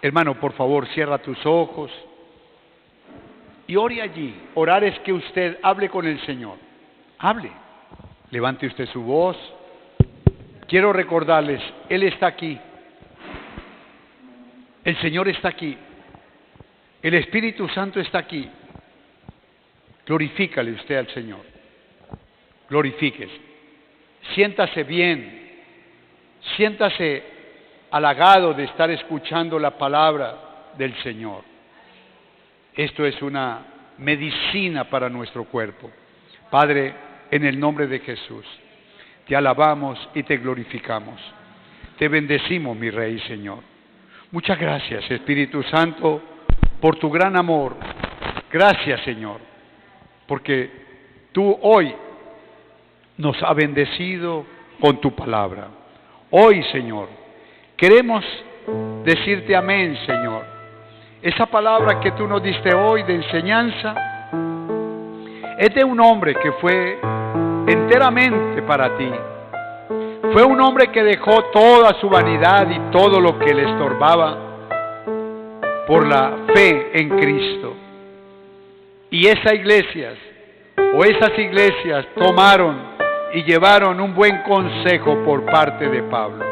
Hermano, por favor, cierra tus ojos y ore allí. Orar es que usted hable con el Señor. Hable. Levante usted su voz. Quiero recordarles, Él está aquí. El Señor está aquí. El Espíritu Santo está aquí. Glorifícale usted al Señor. Glorifíquese. Siéntase bien, siéntase halagado de estar escuchando la palabra del Señor. Esto es una medicina para nuestro cuerpo. Padre, en el nombre de Jesús, te alabamos y te glorificamos. Te bendecimos, mi Rey, Señor. Muchas gracias, Espíritu Santo, por tu gran amor. Gracias, Señor, porque tú hoy nos has bendecido con tu palabra. Hoy, Señor, queremos decirte amén, Señor. Esa palabra que tú nos diste hoy de enseñanza es de un hombre que fue enteramente para ti. Fue un hombre que dejó toda su vanidad y todo lo que le estorbaba por la fe en Cristo. Y esas iglesias tomaron y llevaron un buen consejo por parte de Pablo.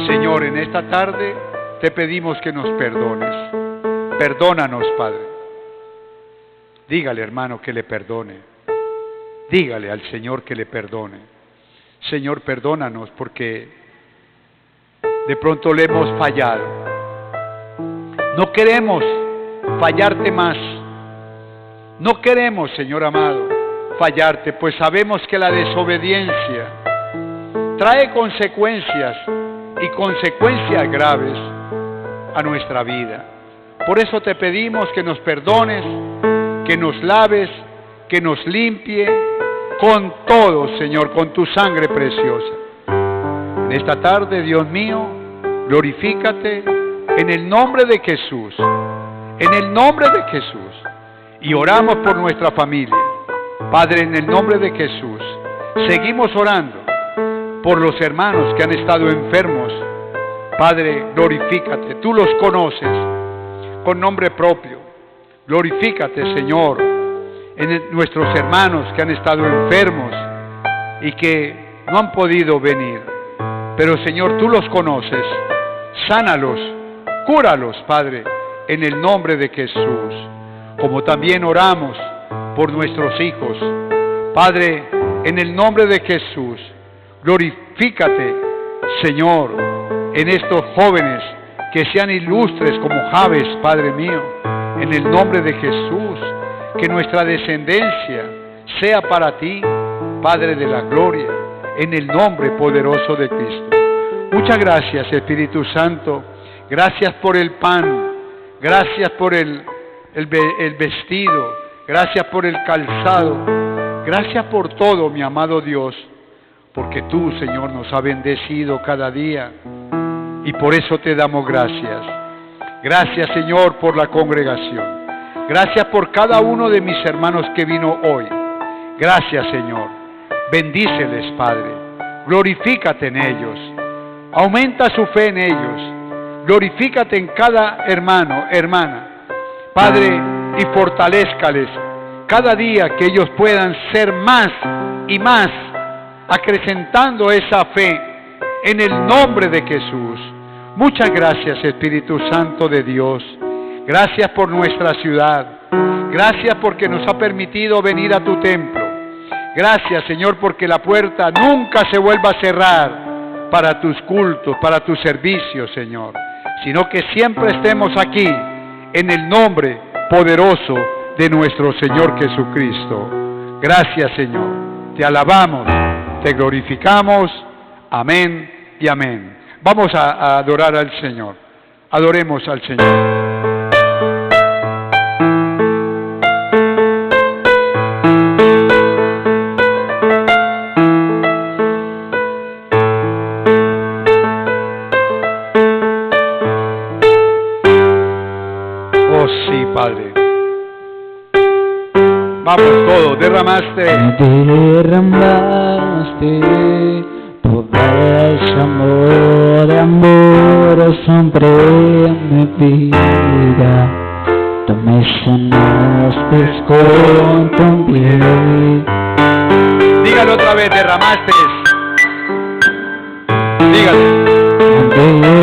Señor, en esta tarde te pedimos que nos perdones. Perdónanos, Padre. Dígale, hermano, que le perdone. Dígale al Señor que le perdone. Señor, perdónanos porque de pronto le hemos fallado. No queremos fallarte más. No queremos, Señor amado, fallarte, pues sabemos que la desobediencia trae consecuencias y consecuencias graves a nuestra vida. Por eso te pedimos que nos perdones, que nos laves, que nos limpie con todo, Señor, con tu sangre preciosa. En esta tarde, Dios mío, glorifícate en el nombre de Jesús, en el nombre de Jesús. Y oramos por nuestra familia. Padre, en el nombre de Jesús, seguimos orando por los hermanos que han estado enfermos. Padre, glorifícate, tú los conoces con nombre propio. Glorifícate, Señor, en nuestros hermanos que han estado enfermos y que no han podido venir. Pero, Señor, tú los conoces. Sánalos, cúralos, Padre, en el nombre de Jesús. Como también oramos por nuestros hijos. Padre, en el nombre de Jesús, glorifícate, Señor, en estos jóvenes que sean ilustres como Jabes, Padre mío, en el nombre de Jesús, que nuestra descendencia sea para ti, Padre de la gloria, en el nombre poderoso de Cristo. Muchas gracias, Espíritu Santo. Gracias por el pan, gracias por el vestido, gracias por el calzado, gracias por todo, mi amado Dios, porque tú, Señor, nos has bendecido cada día y por eso te damos gracias. Gracias, Señor, por la congregación. Gracias por cada uno de mis hermanos que vino hoy. Gracias, Señor. Bendíceles, Padre. Glorifícate en ellos. Aumenta su fe en ellos. Glorifícate en cada hermano, hermana. Padre, y fortalézcales cada día, que ellos puedan ser más y más, acrecentando esa fe en el nombre de Jesús. Muchas gracias, Espíritu Santo de Dios. Gracias por nuestra ciudad. Gracias porque nos ha permitido venir a tu templo. Gracias, Señor, porque la puerta nunca se vuelva a cerrar para tus cultos, para tus servicios, Señor, sino que siempre estemos aquí en el nombre poderoso de nuestro Señor Jesucristo. Gracias, Señor. Te alabamos, te glorificamos. Amén y amén. Vamos a adorar al Señor. Adoremos al Señor. Oh sí, Padre. Vamos todos, derramaste todo ese amor sobre mi vida. Tú me sanaste con tu piel. Dígalo otra vez, derramaste. Dígalo.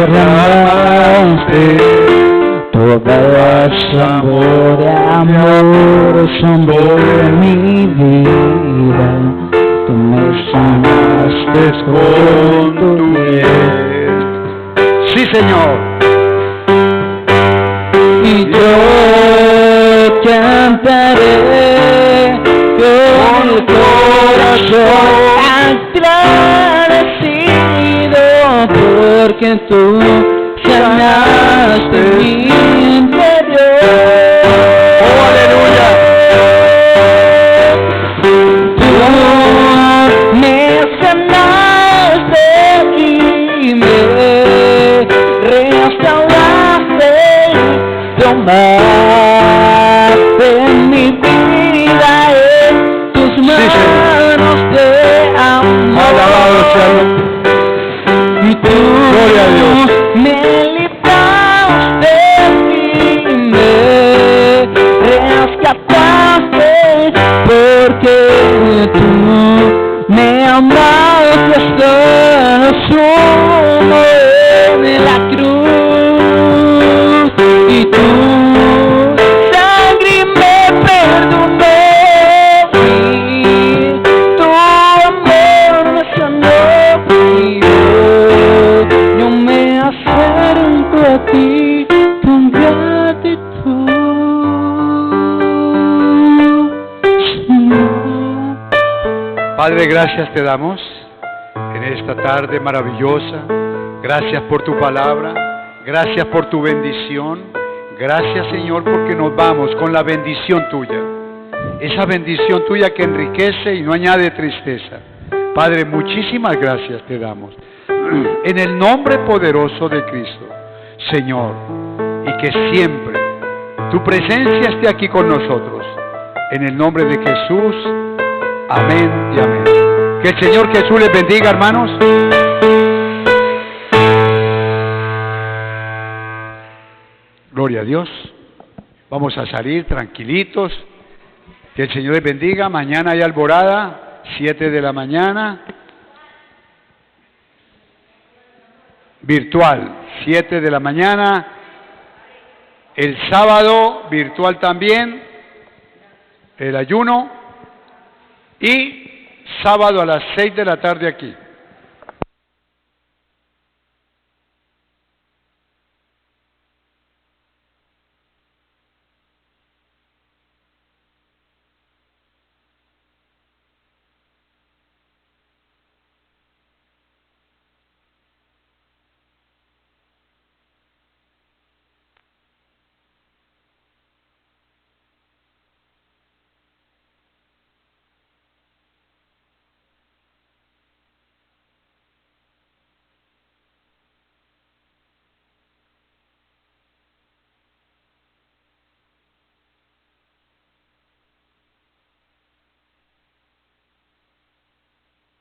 Derramaste todo ese amor sobre mi vida. Tú me sanaste con tu miel. Sí, Señor. Y yo cantaré con el corazón agradecido porque tú sanaste mi interior. ¡Oh, aleluya! Tú me sanaste y me restauraste, tomaste mi vida en tus manos de amor. Alabado sea el Y tú Gloria a Dios. me libraste y me rescataste porque tú me amaste hasta lo sumo en la cruz y tu sangre me perdonó y tu amor me sanó y yo me acerco a ti con gratitud, Señor. Padre, gracias te damos en esta tarde maravillosa. Gracias por tu palabra. Gracias por tu bendición. Gracias, Señor, porque nos vamos con la bendición tuya. Esa bendición tuya que enriquece y no añade tristeza. Padre, muchísimas gracias te damos. En el nombre poderoso de Cristo, Señor, y que siempre tu presencia esté aquí con nosotros. En el nombre de Jesús, amén y amén. Que el Señor Jesús les bendiga, hermanos. Gloria a Dios. Vamos a salir tranquilitos. Que el Señor les bendiga. Mañana hay alborada, 7 de la mañana. Virtual, 7 de la mañana. El sábado, virtual también. El ayuno. Y sábado a las 6 de la tarde aquí.